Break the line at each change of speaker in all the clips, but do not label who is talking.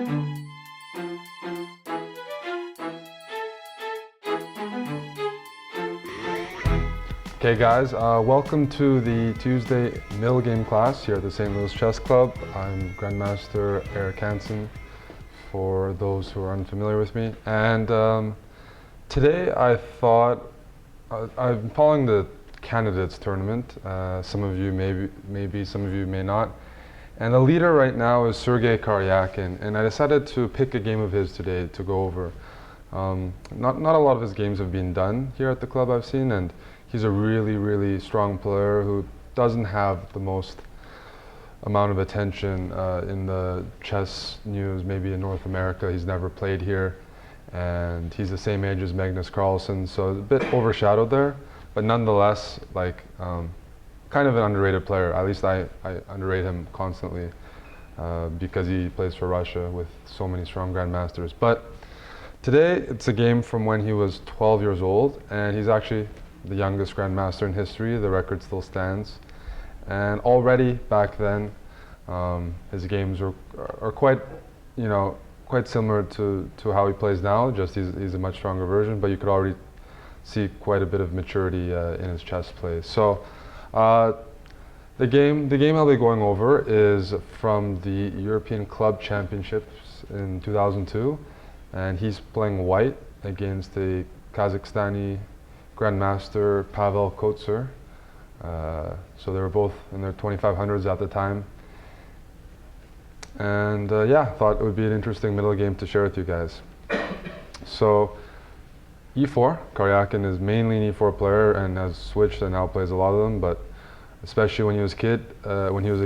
Okay guys, welcome to the Tuesday Middlegame class here at the St. Louis Chess Club. I'm Grandmaster Eric Hansen, for those who are unfamiliar with me. And today I thought, I've been following the candidates tournament. Some of you maybe some of you may not. And the leader right now is Sergey Karjakin, and I decided to pick a game of his today to go over. Not a lot of his games have been done here at the club I've seen, and he's a really strong player who doesn't have the most amount of attention in the chess news, maybe in North America. He's never played here, and he's the same age as Magnus Carlsen, so a bit overshadowed there, but nonetheless, like, kind of an underrated player. At least I underrate him constantly because he plays for Russia with so many strong grandmasters. But today it's a game from when he was 12 years old, and he's actually the youngest grandmaster in history. The record still stands, and already back then his games are quite, quite similar to how he plays now. Just he's a much stronger version, but you could already see quite a bit of maturity in his chess play. So the game I'll be going over is from the European Club Championships in 2002, and he's playing white against the Kazakhstani Grandmaster Pavel Kotsur. So they were both in their 2500s at the time. And yeah, thought it would be an interesting middle game to share with you guys. So e4, Karjakin is mainly an e4 player and has switched and now plays a lot of them, but especially when he was a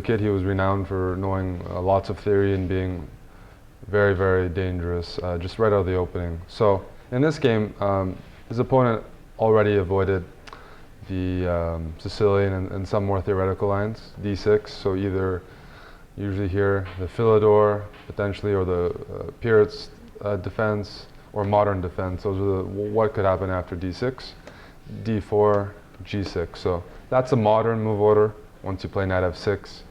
kid, he was renowned for knowing lots of theory and being very dangerous, just right out of the opening. So in this game, his opponent already avoided the Sicilian and some more theoretical lines, d6, so either usually here the Philidor potentially, or the Pyrrhot's defense, or modern defense. Those are what could happen after d6, d4, g6. So that's a modern move order. Once you play knight f6,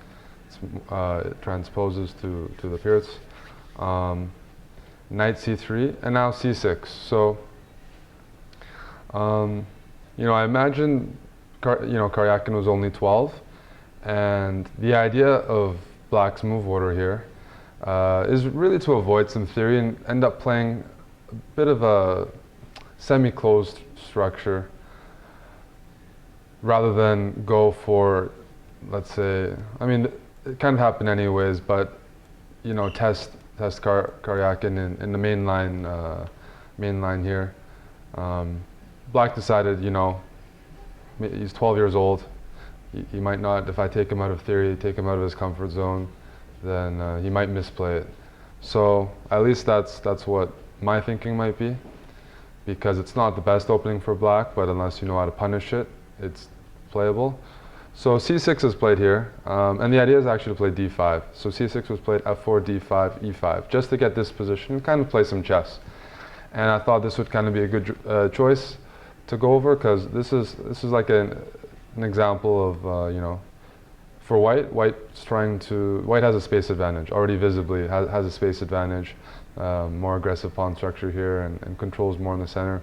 it transposes to the Pyrrhot's. Knight c3, and now c6. So I imagine Karjakin was only 12, and the idea of Black's move order here is really to avoid some theory and end up playing a bit of a semi-closed structure rather than go for, let's say, I mean, it kind of happened anyways, but test Karjakin in the main line here. Black decided, he's 12 years old. He might not, if I take him out of theory, take him out of his comfort zone, then he might misplay it. So at least that's what my thinking might be, because it's not the best opening for Black, but unless you know how to punish it, it's playable. So c6 is played here, and the idea is actually to play d5. So c6 was played f4, d5, e5, just to get this position and kind of play some chess. And I thought this would kind of be a good choice to go over, because this is like an example of for white has a space advantage already, visibly has a space advantage, more aggressive pawn structure here, and controls more in the center,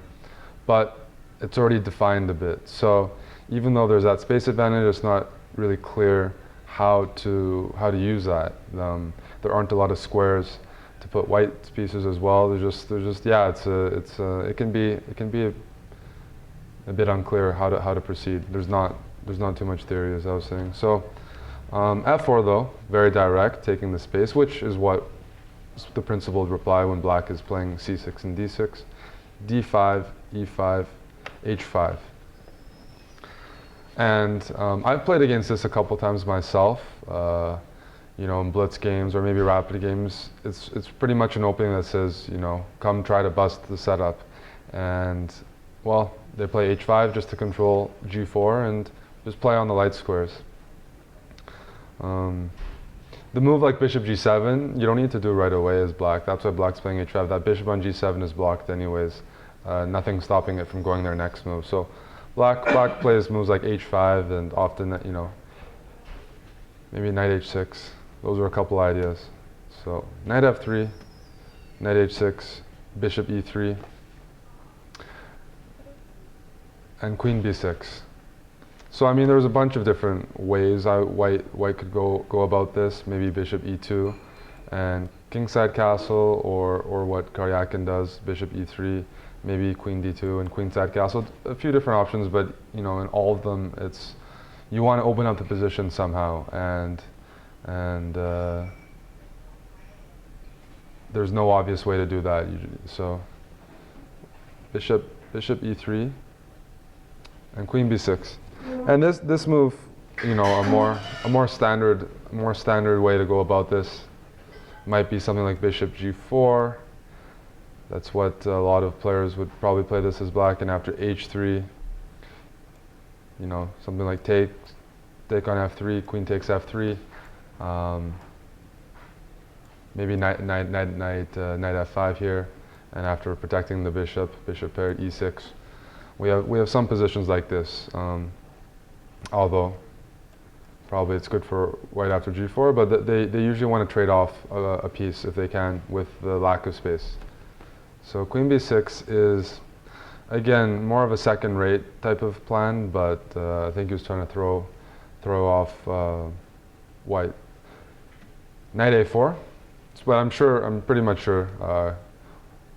but it's already defined a bit. So even though there's that space advantage, it's not really clear how to use that. There aren't a lot of squares to put white's pieces as well. There's just yeah, it can be a bit unclear how to proceed. There's not too much theory, as I was saying. So f4 though, very direct, taking the space, which is what the principled reply when Black is playing c6 and d6, d5, e5, h5. And I've played against this a couple times myself, in blitz games or maybe rapid games. It's pretty much an opening that says, come try to bust the setup. And well, they play h5 just to control g4 and just play on the light squares. The move like bishop g7, you don't need to do right away as Black. That's why Black's playing h5. That bishop on g7 is blocked anyways. Nothing stopping it from going their next move. So Black plays moves like h5 and often, maybe knight h6. Those are a couple ideas. So knight f3, knight h6, bishop e3, and queen b6. So I mean, there's a bunch of different ways white could go about this. Maybe bishop e2 and kingside castle, or what Karjakin does, bishop e3, maybe queen d2 and queenside castle. A few different options, but you know, in all of them, it's you want to open up the position somehow, and there's no obvious way to do that usually. So bishop e3 and queen b6, and this move, you know, a more standard way to go about this might be something like bishop g4. That's what a lot of players would probably play this as black, and after h3, you know, something like take on f3, queen takes f3, maybe knight f5 here, and after protecting the bishop paired e6. We have some positions like this, although probably it's good for white after g4, but they usually want to trade off a piece if they can with the lack of space. So queen b6 is, again, more of a second-rate type of plan, but I think he was trying to throw off white. Knight a4, but I'm pretty much sure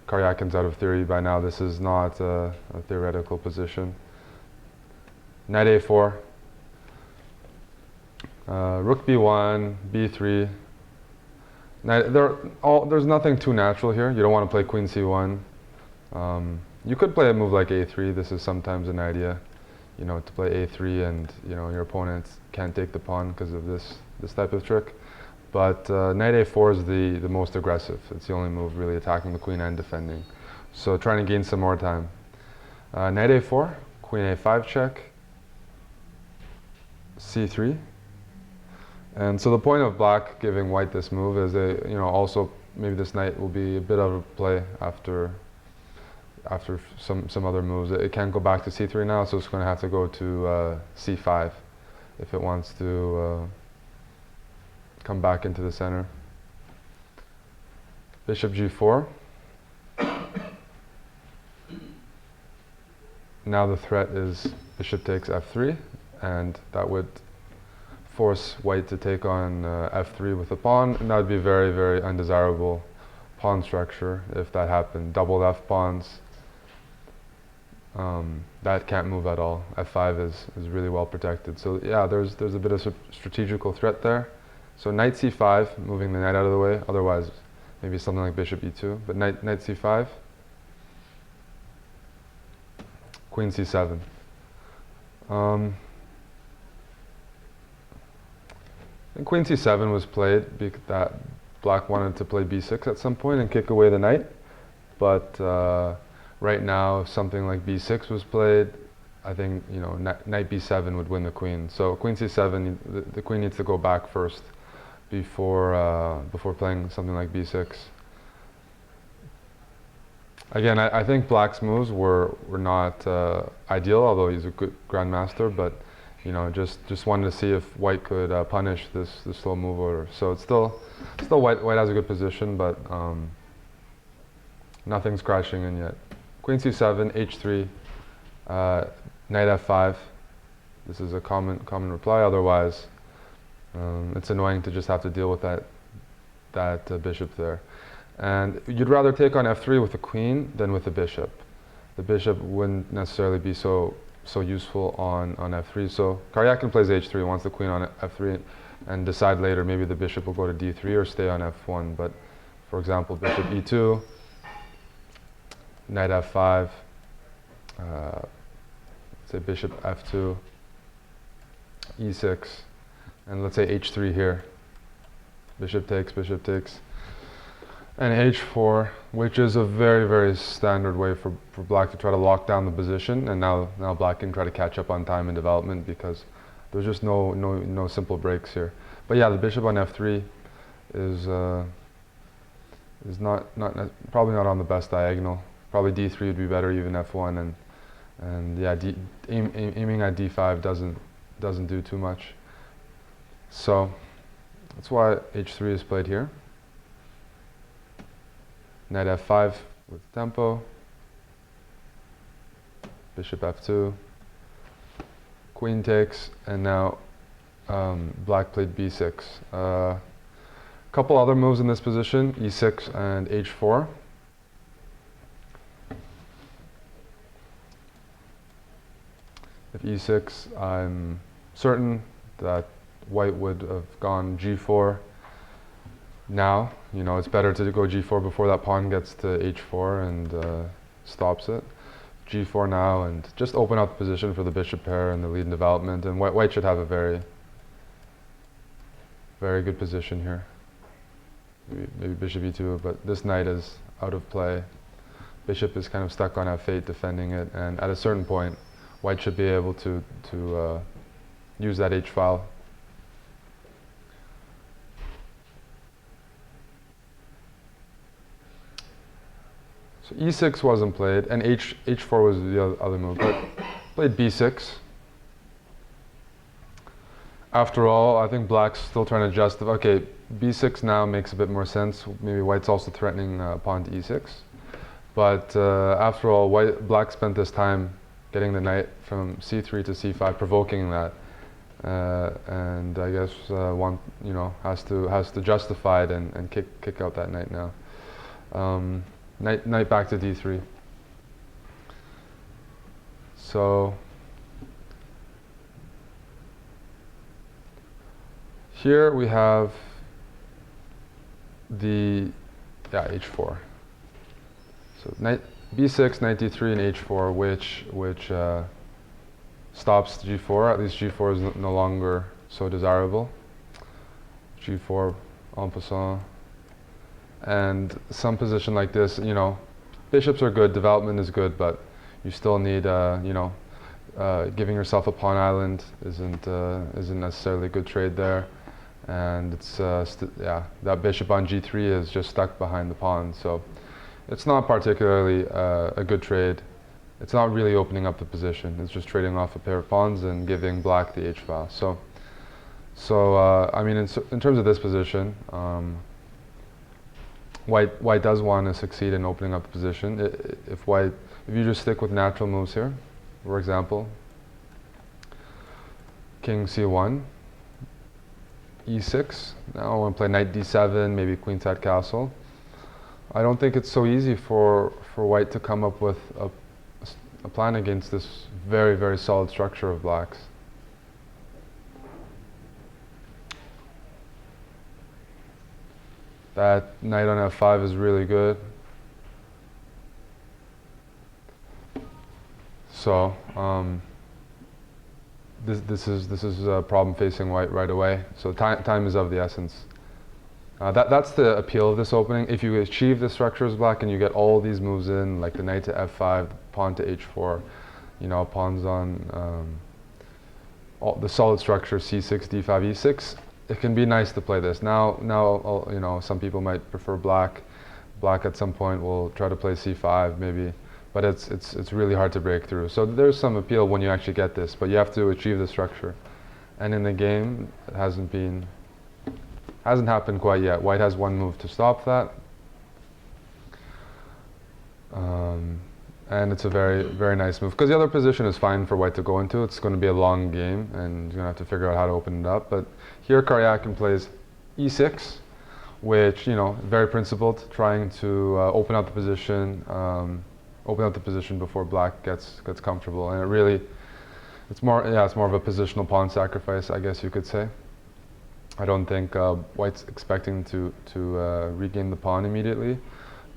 Karjakin's out of theory by now. This is not a theoretical position. Knight a4, rook b1, b3. There's nothing too natural here. You don't want to play queen c1. You could play a move like a3. This is sometimes an idea, you know, to play a3, and you know your opponent can't take the pawn because of this type of trick. But knight a4 is the most aggressive. It's the only move really attacking the queen and defending. So trying to gain some more time. Knight a4, queen a5 check, c3. And so the point of black giving white this move is also maybe this knight will be a bit out of play after some other moves. It can't go back to c3 now, so it's going to have to go to c5 if it wants to come back into the center. Bishop g4. Now the threat is bishop takes f3, and that would force white to take on f3 with a pawn, and that would be very, very undesirable pawn structure if that happened. Doubled f pawns, that can't move at all. f5 is really well protected. So yeah, there's a bit of strategical threat there. So knight c5, moving the knight out of the way. Otherwise, maybe something like bishop e2. But knight c5, queen c7. And queen c7 was played because that black wanted to play b6 at some point and kick away the knight. But right now, if something like b6 was played, I think knight b7 would win the queen. So queen c7, the queen needs to go back first before playing something like b6. Again, I think black's moves were not ideal, although he's a good grandmaster. But just wanted to see if white could punish this slow move order. So it's still white has a good position, but nothing's crashing in yet. Queen c7, h3, knight f5. This is a common reply. Otherwise, it's annoying to just have to deal with that bishop there. And you'd rather take on f3 with the queen than with the bishop. The bishop wouldn't necessarily be so useful on f3. So Karjakin plays h3, wants the queen on f3, and decide later maybe the bishop will go to d3 or stay on f1. But for example, bishop e2, knight f5, say bishop f2, e6, and let's say h3 here. Bishop takes, and h4, which is a very, very standard way for black to try to lock down the position. And now black can try to catch up on time and development because there's just no simple breaks here. But yeah, the bishop on f3 is probably not on the best diagonal. Probably d3 would be better, even f1, and yeah, aiming at d5 doesn't do too much. So that's why h3 is played here. Knight f5 with tempo. Bishop f2. Queen takes, and now black played b6. Couple other moves in this position, e6 and h4. If e6, I'm certain that white would have gone g4 now. You know, it's better to go g4 before that pawn gets to h4 and stops it. g4 now, and just open up the position for the bishop pair and the lead in development. And white should have a very, very good position here. Maybe bishop e2, but this knight is out of play. Bishop is kind of stuck on f8 defending it, and at a certain point, white should be able to use that h-file. So e6 wasn't played, and h4 was the other move, but played b6. After all, I think black's still trying to justify. Okay, b6 now makes a bit more sense. Maybe white's also threatening pawn to e6. But after all, black spent this time getting the knight from c3 to c5, provoking that, and I guess has to justify it and kick out that knight now. Knight back to d3. So here we have the h4. So knight b6, knight d3, and h4, which stops g4. At least g4 is no longer so desirable. g4 en passant. And some position like this, you know, bishops are good, development is good, but you still need, giving yourself a pawn island isn't necessarily a good trade there. And it's that bishop on g3 is just stuck behind the pawn, so it's not particularly a good trade. It's not really opening up the position. It's just trading off a pair of pawns and giving black the h-file. So I mean, in terms of this position, white does want to succeed in opening up the position. If you just stick with natural moves here, for example, king c1, e6. Now I want to play knight d7, maybe queenside castle. I don't think it's so easy for white to come up with a plan against this very, very solid structure of black's. That knight on f5 is really good. So this is a problem facing white right away. So time is of the essence. That's the appeal of this opening. If you achieve the structure as black and you get all these moves in, like the knight to f5, pawn to h4, you know, pawns on all the solid structure c6, d5, e6. It can be nice to play this. Now, you know, some people might prefer black. Black at some point will try to play c5 maybe, but it's really hard to break through. So there's some appeal when you actually get this, but you have to achieve the structure. And in the game, it hasn't happened quite yet. White has one move to stop that. And it's a very, very nice move, because the other position is fine for white to go into. It's going to be a long game, and you're going to have to figure out how to open it up. But here Karjakin plays e6, which, you know, very principled, trying to open up the position before black gets comfortable. And it's more of a positional pawn sacrifice, I guess you could say. I don't think white's expecting to regain the pawn immediately.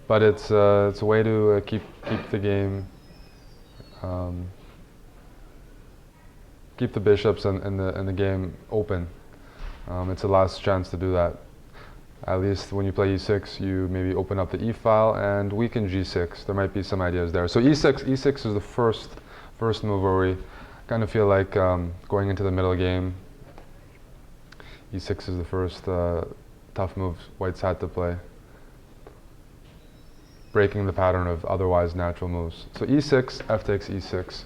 But it's a way to keep the game, keep the bishops and the game open. It's a last chance to do that. At least when you play e6, you maybe open up the e-file and weaken g6. There might be some ideas there. So e6 is the first move where we kind of feel like going into the middle game. e6 is the first tough move white's had to play, breaking the pattern of otherwise natural moves. So e6, f takes e6.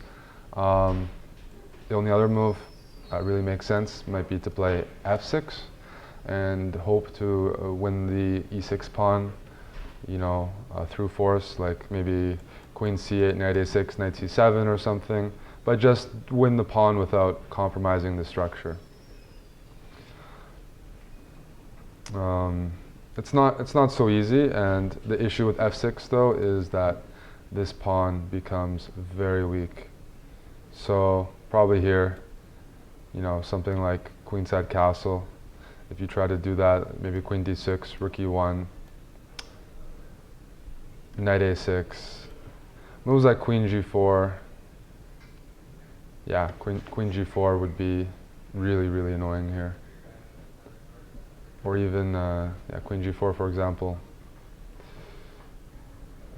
The only other move that really makes sense might be to play f6 and hope to win the e6 pawn you know, through force, like maybe queen c8, knight a6, knight c7 or something, but just win the pawn without compromising the structure. It's not so easy, and the issue with f6 though is that this pawn becomes very weak. So probably here, you know, something like queenside castle. If you try to do that, maybe queen d6, rook e1, knight a6, moves like queen g4. Yeah, queen g4 would be really, really annoying here. Or even yeah, queen g4, for example.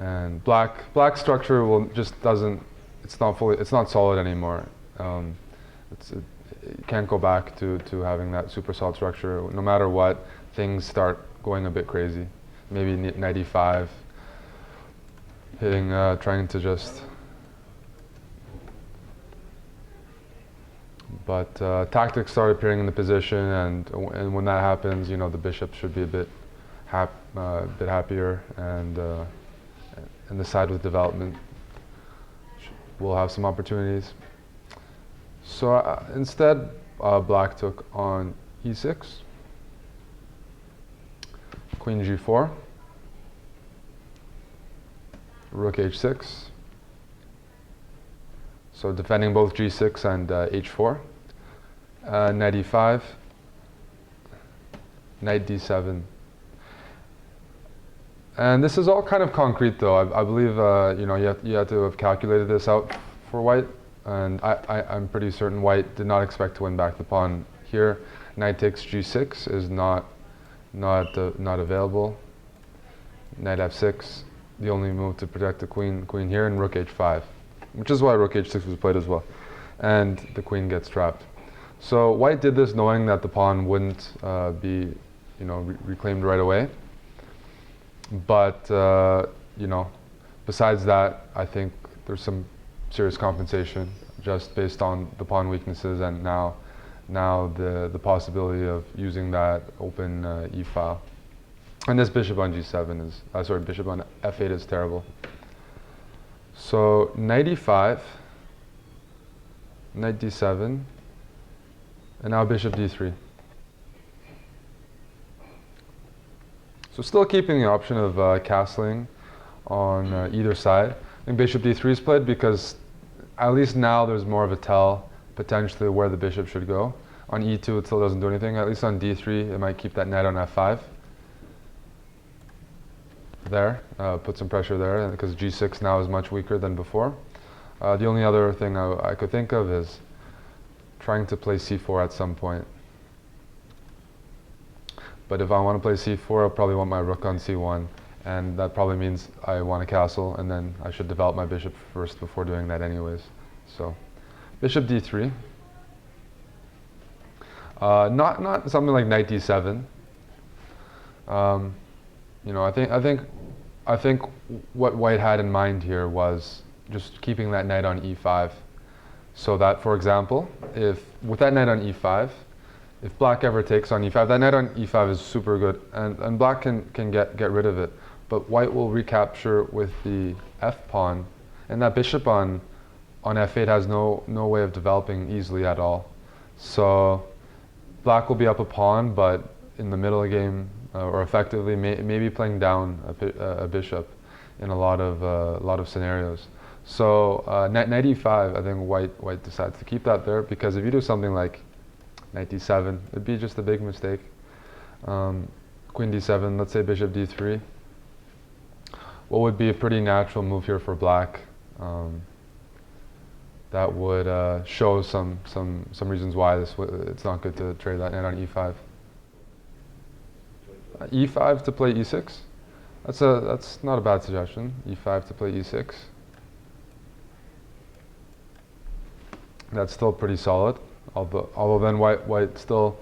And black structure will just doesn't. It's not solid anymore. It can't go back to having that super solid structure. No matter what, things start going a bit crazy. Maybe knight e5, hitting, trying to just. But tactics start appearing in the position, and when that happens, you know, the bishop should be a bit happier, and the side with development will have some opportunities. So instead, black took on e6, queen g4, rook h6. So defending both g6 and h4, knight e5, knight d7. And this is all kind of concrete, though. I believe you know, you have to have calculated this out for white, and I'm pretty certain white did not expect to win back the pawn here. Knight takes g6 is not available. Knight f6, the only move to protect the queen here, and rook h5, which is why rook h6 was played as well, and the queen gets trapped. So white did this knowing that the pawn wouldn't be, you know, reclaimed right away. But you know, besides that, I think there's some serious compensation just based on the pawn weaknesses, and now the possibility of using that open e-file. And this bishop on g7 is, sorry, bishop on f8 is terrible. So knight e5, knight d7, and now bishop d3. So still keeping the option of castling on either side. I think bishop d3 is played because at least now there's more of a tell potentially where the bishop should go. On e2 it still doesn't do anything. At least on d3 it might keep that knight on f5. There, put some pressure there because g6 now is much weaker than before. The only other thing I could think of is trying to play c4 at some point. But if I want to play c4, I'll probably want my rook on c1, and that probably means I want a castle, and then I should develop my bishop first before doing that anyways. So, bishop d3. Not something like knight d7. You know, I think what white had in mind here was just keeping that knight on e5, so that, for example, if with that knight on e5. If black ever takes on e5, that knight on e5 is super good, and black can get rid of it. But white will recapture with the f pawn, and that bishop on f8 has no way of developing easily at all. So black will be up a pawn, but in the middle of the game, or effectively maybe playing down a bishop in a lot of scenarios. So knight e5, I think white decides to keep that there, because if you do something like knight d7, it'd be just a big mistake. Queen d7, let's say bishop d3. What would be a pretty natural move here for black? That would show some reasons why it's not good to trade that knight on e5. E5 to play e6. That's not a bad suggestion. E5 to play e6. That's still pretty solid. Although then white still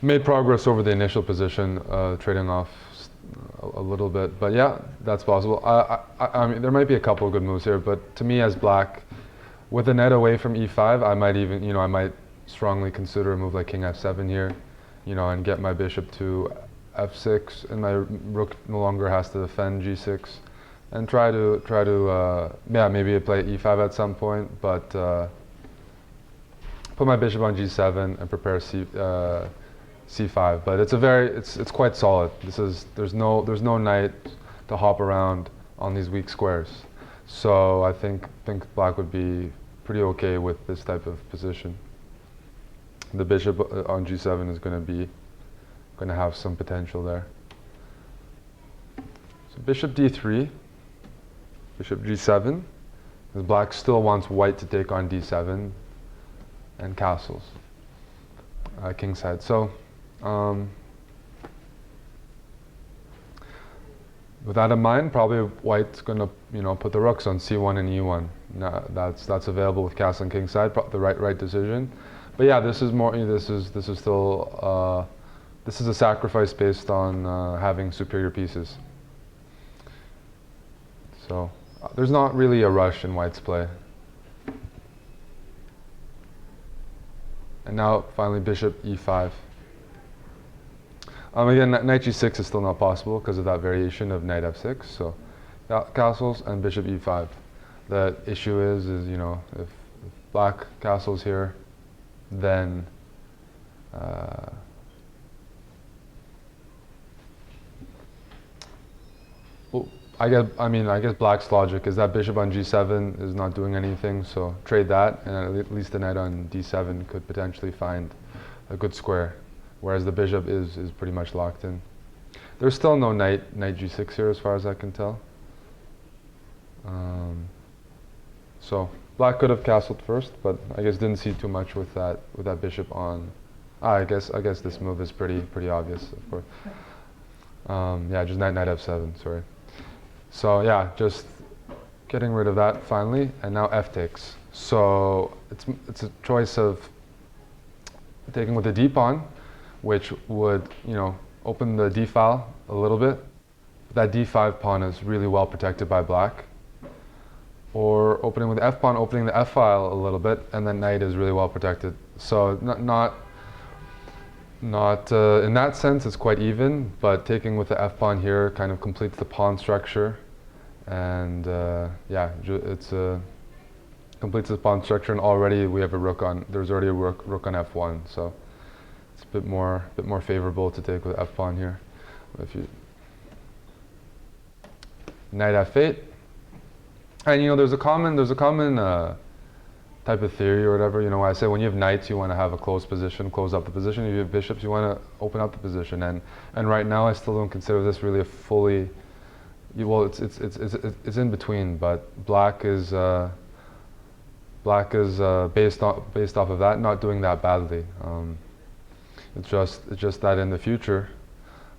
made progress over the initial position, trading off a little bit. But yeah, that's possible. I mean, there might be a couple of good moves here, but to me as black, with the knight away from e5, I might even, you know, I might strongly consider a move like king f7 here, you know, and get my bishop to f6, and my rook no longer has to defend g6, and try to yeah, maybe play e5 at some point, but put my bishop on g7 and prepare c5. But it's quite solid. There's no knight to hop around on these weak squares, so I think black would be pretty okay with this type of position. The bishop on g7 is going to have some potential there. So bishop d3, bishop g7, because black still wants white to take on d7 and castles, kingside. So with that in mind, probably white's going to put the rooks on c1 and e1. Now, that's available with castle and kingside, the right decision. But yeah, this is more. This is still. This is a sacrifice based on having superior pieces. So there's not really a rush in white's play. And now finally bishop e5. Again, knight g6 is still not possible because of that variation of knight f6. So castles and bishop e5. The issue is if black castles here, then well, I guess black's logic is that bishop on g7 is not doing anything, so trade that, and at least the knight on d7 could potentially find a good square, whereas the bishop is pretty much locked in. There's still no knight g6 here as far as I can tell. So black could have castled first, but I guess didn't see too much with that bishop on. I guess this move is pretty obvious, of course. Yeah, just knight f7. Sorry. So yeah, just getting rid of that finally, and now f takes. So it's a choice of taking with the d pawn, which would open the d file a little bit. That d5 pawn is really well protected by black. Or opening with the f pawn, opening the f file a little bit, and then knight is really well protected. So not in that sense it's quite even, but taking with the f pawn here kind of completes the pawn structure, and yeah, it's completes the pawn structure, and already we have a rook on. There's already a rook on f1, so it's a bit more favorable to take with f pawn here. If you knight f8. And there's a common type of theory or whatever. I say when you have knights, you want to have a close position, close up the position. If you have bishops, you want to open up the position. And right now, I still don't consider this really a fully. Well, it's in between, but black is based off of that, not doing that badly. It's just that in the future,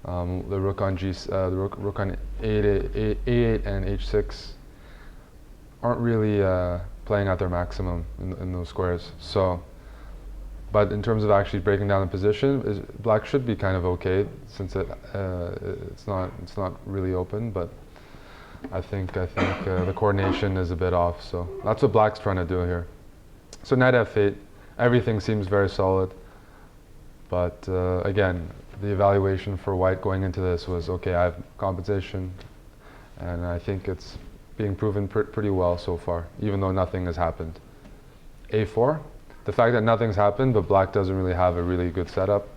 the rook on rook on a8 and h6 aren't really playing at their maximum in those squares. So, but in terms of actually breaking down the position, black should be kind of okay since it's not really open. But I think the coordination is a bit off. So that's what black's trying to do here. So knight f8, everything seems very solid. But again, the evaluation for white going into this was okay. I have compensation, and I think it's being proven pretty well so far, even though nothing has happened. a4, the fact that nothing's happened, but black doesn't really have a really good setup,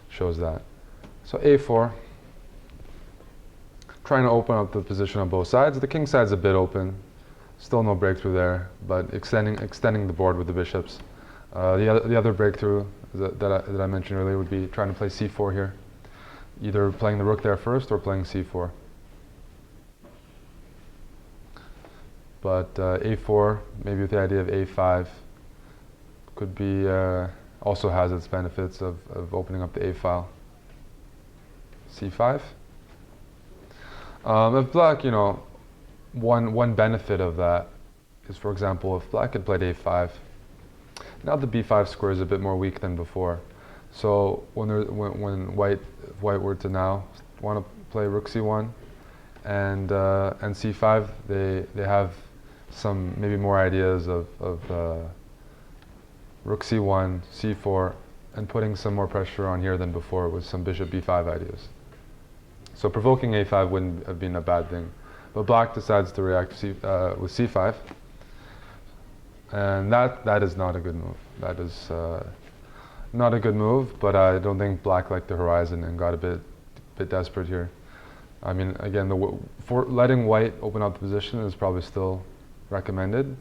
shows that. So a4, trying to open up the position on both sides. The king side's a bit open, still no breakthrough there, but extending the board with the bishops. The other breakthrough that I mentioned earlier would be trying to play c4 here, either playing the rook there first or playing c4. But a4, maybe with the idea of a5, could be also has its benefits of opening up the a file. c5. If black, one benefit of that is, for example, if black had played a5, now the b5 square is a bit more weak than before. So when white were to now want to play rook c1 and c5, they have some maybe more ideas of rook c1, c4, and putting some more pressure on here than before with some bishop b5 ideas. So provoking a5 wouldn't have been a bad thing. But black decides to react with c5. And that is not a good move. That is not a good move, but I don't think black liked the horizon and got a bit desperate here. I mean, again, for letting white open up the position is probably still recommended.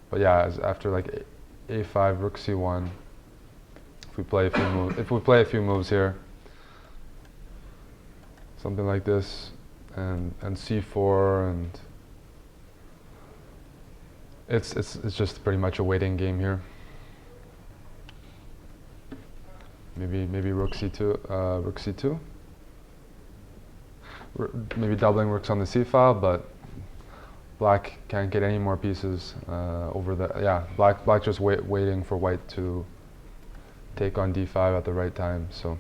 But yeah, after like a5, rook c1, if we play a few moves here, something like this, and c4, and it's just pretty much a waiting game here. Maybe rook c2, maybe doubling rooks on the c file, but black can't get any more pieces over the, yeah, black just waiting for white to take on d5 at the right time. So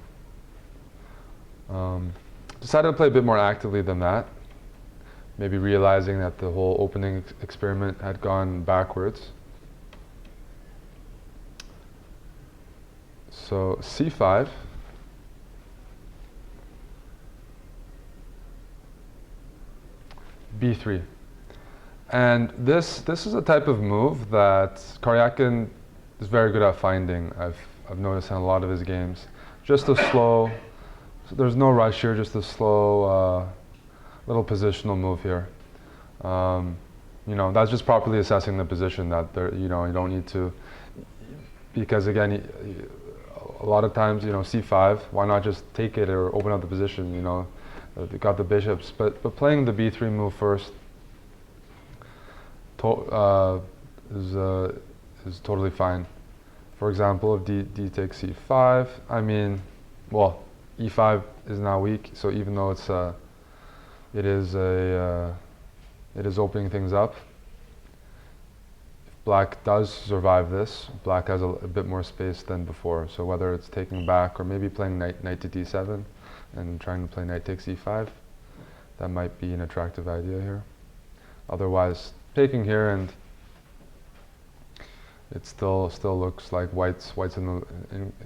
decided to play a bit more actively than that, maybe realizing that the whole opening experiment had gone backwards. So c5, b3. And this is a type of move that Karjakin is very good at finding. I've noticed in a lot of his games. Just a slow, so there's no rush here, just a slow little positional move here. You know, that's just properly assessing the position that there, you know, you don't need to, because again, a lot of times, you know, c5, why not just take it or open up the position, you know, they got the bishops, but playing the b3 move first is totally fine. For example, if d takes c5, I mean, well, e5 is now weak, so even though it is opening things up, if black does survive this, black has a bit more space than before. So whether it's taking back or maybe playing knight to d7 and trying to play knight takes e5, that might be an attractive idea here. Otherwise, taking here, and it still looks like white's in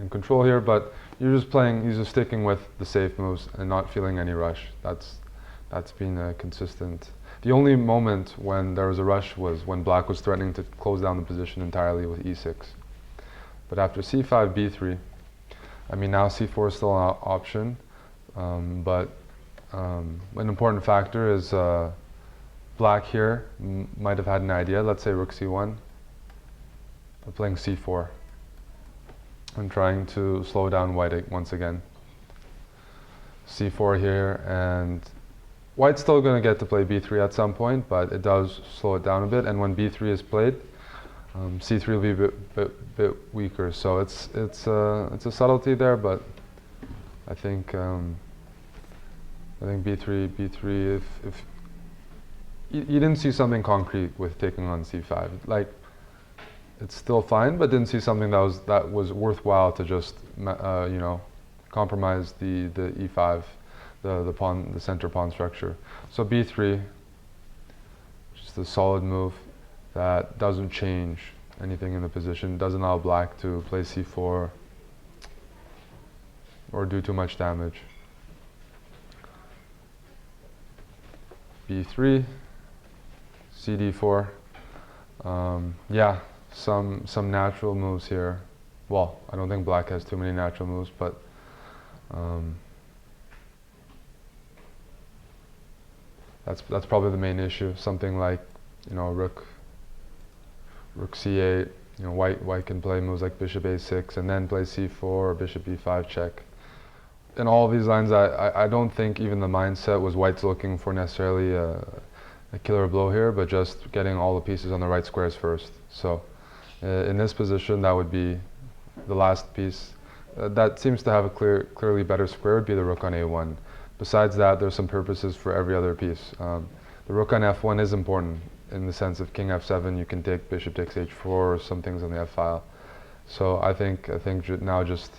control here, but you're just sticking with the safe moves and not feeling any rush. That's been a consistent. The only moment when there was a rush was when black was threatening to close down the position entirely with e6. But after c5, b3, I mean, now c4 is still an option, but an important factor is black here might have had an idea. Let's say rook c1, playing c4 and trying to slow down white once again. c4 here, and white's still going to get to play b3 at some point, but it does slow it down a bit. And when b3 is played, c3 will be a bit weaker. So it's a subtlety there, but I think b3 if you didn't see something concrete with taking on c5, like it's still fine, but didn't see something that was worthwhile to just you know, compromise the e5, the center pawn structure. So b3, just a solid move that doesn't change anything in the position, doesn't allow black to play c4 or do too much damage. b3, cd4. Yeah, some natural moves here. Well, I don't think black has too many natural moves, but that's probably the main issue. Something like, you know, rook c8. You know, white can play moves like bishop a6 and then play c4 or bishop e5 check. In all of these lines, I don't think even the mindset was white's looking for necessarily a killer blow here, but just getting all the pieces on the right squares first. So in this position, that would be the last piece. That seems to have a clearly better square, would be the rook on a1. Besides that, there's some purposes for every other piece. The rook on f1 is important in the sense of king f7, you can take bishop takes h4 or some things on the f file. So I think now just,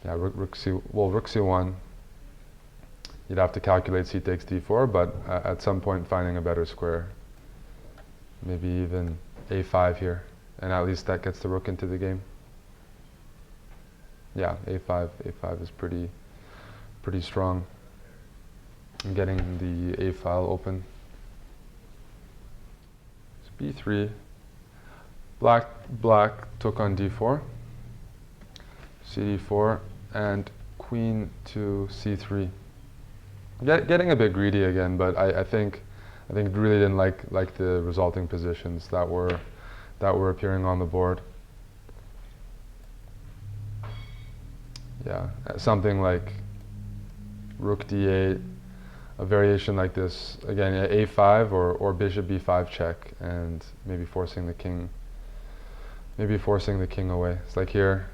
yeah, rook c1, you'd have to calculate c takes d4, but at some point finding a better square. Maybe even a5 here, and at least that gets the rook into the game. Yeah, a5 is pretty pretty strong in getting the A file open. So B3, black took on D4, CD4, and queen to C3. Getting a bit greedy again, but I think it really didn't like the resulting positions that were appearing on the board. Yeah, something like rook d8, a variation like this, again, a5 or bishop b5 check, and maybe forcing the king away. It's like here,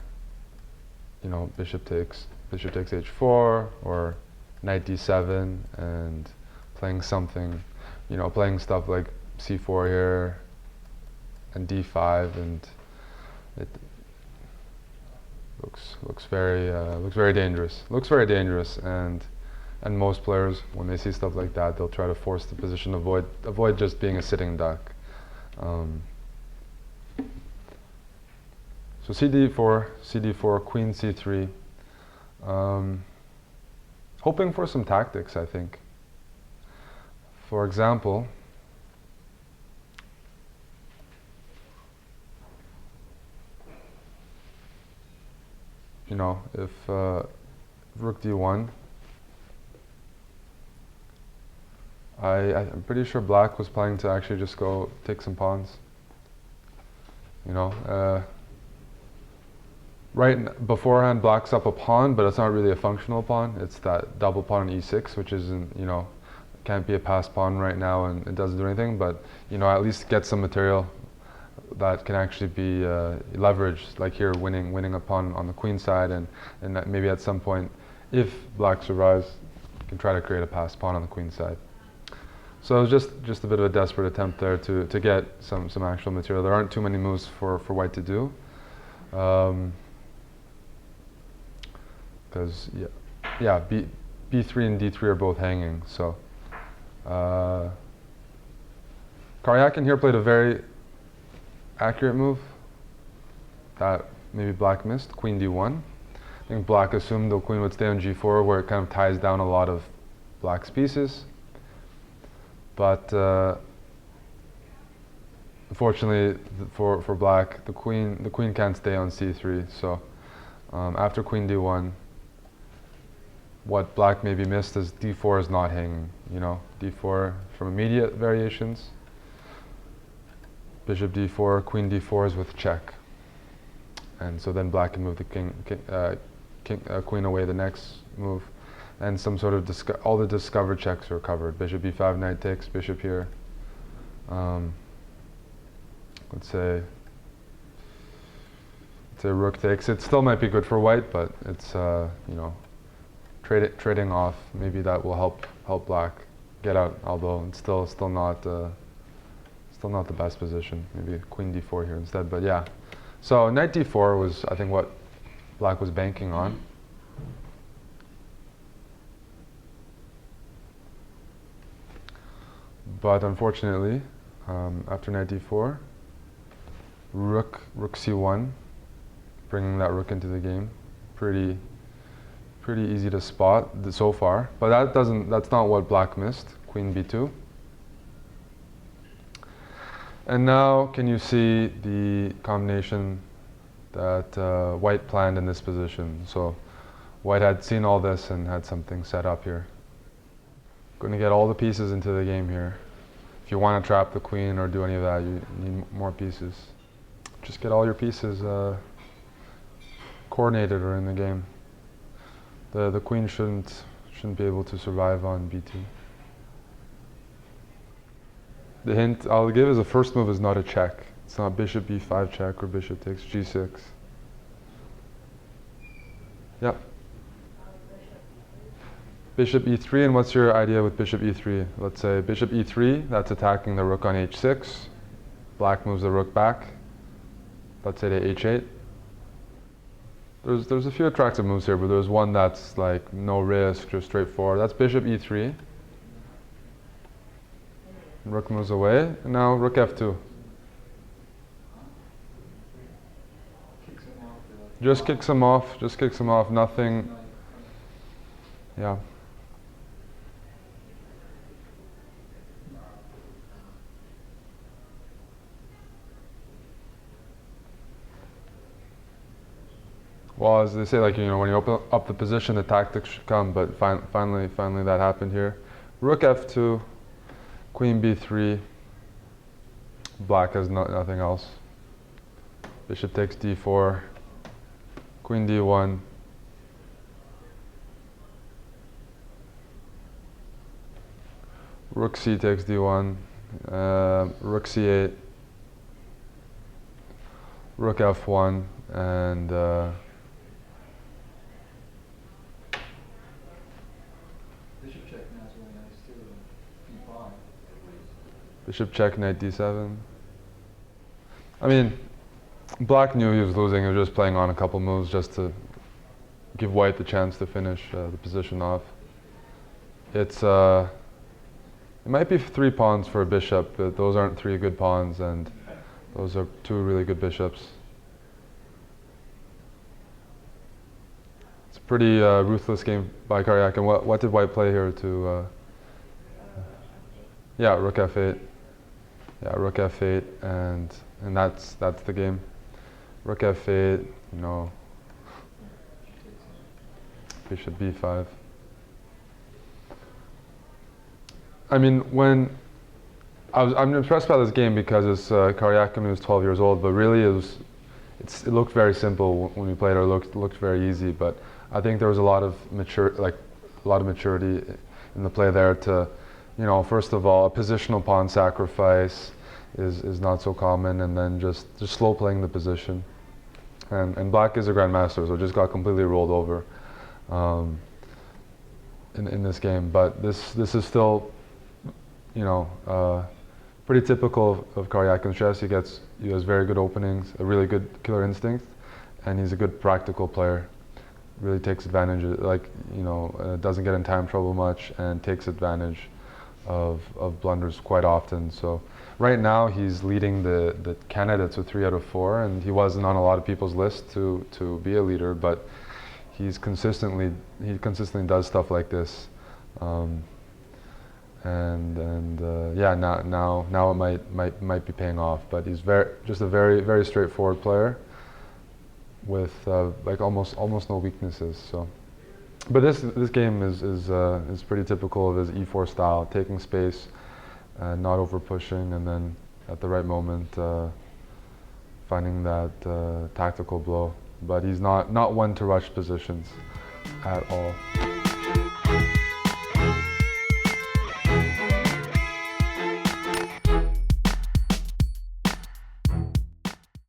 you know, bishop takes h4, or knight d7, and playing something, you know, playing stuff like c4 here, and d5, and it looks very dangerous. Looks very dangerous, and most players, when they see stuff like that, they'll try to force the position, avoid just being a sitting duck. So CD4, queen C3. Hoping for some tactics, I think. For example, you know, if rook d1, I'm pretty sure black was planning to actually just go take some pawns. You know, right beforehand, black's up a pawn, but it's not really a functional pawn. It's that double pawn on e6, which isn't, you know, can't be a passed pawn right now, and it doesn't do anything. But you know, at least get some material that can actually be leveraged, like here, winning a pawn on the queen side, and that maybe at some point, if black survives, you can try to create a passed pawn on the queen side. So it was just a bit of a desperate attempt there to get some actual material. There aren't too many moves for white to do, because B3 and D3 are both hanging. So Karjakin here played a very accurate move that maybe black missed, queen d1. I think black assumed the queen would stay on g4, where it kind of ties down a lot of black's pieces. But unfortunately for black, the queen can't stay on c3. So after queen d1, what black maybe missed is d4 is not hanging. You know, d4 from immediate variations. Bishop d4, queen d4 is with check, and so then black can move the queen away the next move, and some sort of all the discovered checks are covered. Bishop b5, knight takes, bishop here. Let's say rook takes. It still might be good for white, but it's you know, trading off. Maybe that will help black get out, although it's still not the best position. Maybe queen d4 here instead, but yeah. So knight d4 was, I think, what black was banking on. But unfortunately, after knight d4, rook c1, bringing that rook into the game. Pretty easy to spot so far, but that's not what black missed. Queen b2. And now, can you see the combination that white planned in this position? So white had seen all this and had something set up here. Going to get all the pieces into the game here. If you want to trap the queen or do any of that, you need more pieces. Just get all your pieces coordinated or in the game. The queen shouldn't be able to survive on b2. The hint I'll give is the first move is not a check. It's not bishop b5 check or bishop takes g6. Yep. Bishop e3, and what's your idea with bishop e3? Let's say bishop e3, that's attacking the rook on h6. Black moves the rook back. Let's say to h8. There's a few attractive moves here, but there's one that's like no risk, just straightforward. That's bishop e3. Rook moves away, and now rook f2. Just kicks him off, nothing. Yeah. Well, as they say, like, when you open up the position, the tactics should come. But finally that happened here. Rook f2, queen b3. Black has nothing else. Bishop takes d4, queen d1. Rook c takes d1, rook c8, rook f1, and
bishop check now is really nice too. d5.
bishop check, knight d7. I mean, Black knew he was losing. He was just playing on a couple moves just to give White the chance to finish the position off. It might be 3 pawns for a bishop, but those aren't 3 good pawns, and those are 2 really good bishops. It's a pretty ruthless game by Karjakin. What did White play here to? Yeah, rook f8. Yeah, rook f8, and that's the game. Rook f8, bishop b5. I mean, I'm impressed by this game because it's Karjakin who's 12 years old, but really it looked very simple when we played it. It looked very easy, but I think there was a lot of maturity in the play there to, first of all, a positional pawn sacrifice is not so common, and then just slow playing the position. And Black is a grandmaster, so just got completely rolled over in this game. But this is still, pretty typical of Karjakin's chess. He has very good openings, a really good killer instinct, and he's a good practical player. Really takes advantage of, doesn't get in time trouble much, and takes advantage of blunders quite often. So right now he's leading the candidates with 3 out of 4, and he wasn't on a lot of people's list to be a leader, but he consistently does stuff like this. Yeah, now it might be paying off, but he's just a very straightforward player with almost no weaknesses. So, but this game is pretty typical of his e4 style, taking space, not over pushing, and then at the right moment finding that tactical blow. But he's not one to rush positions at all.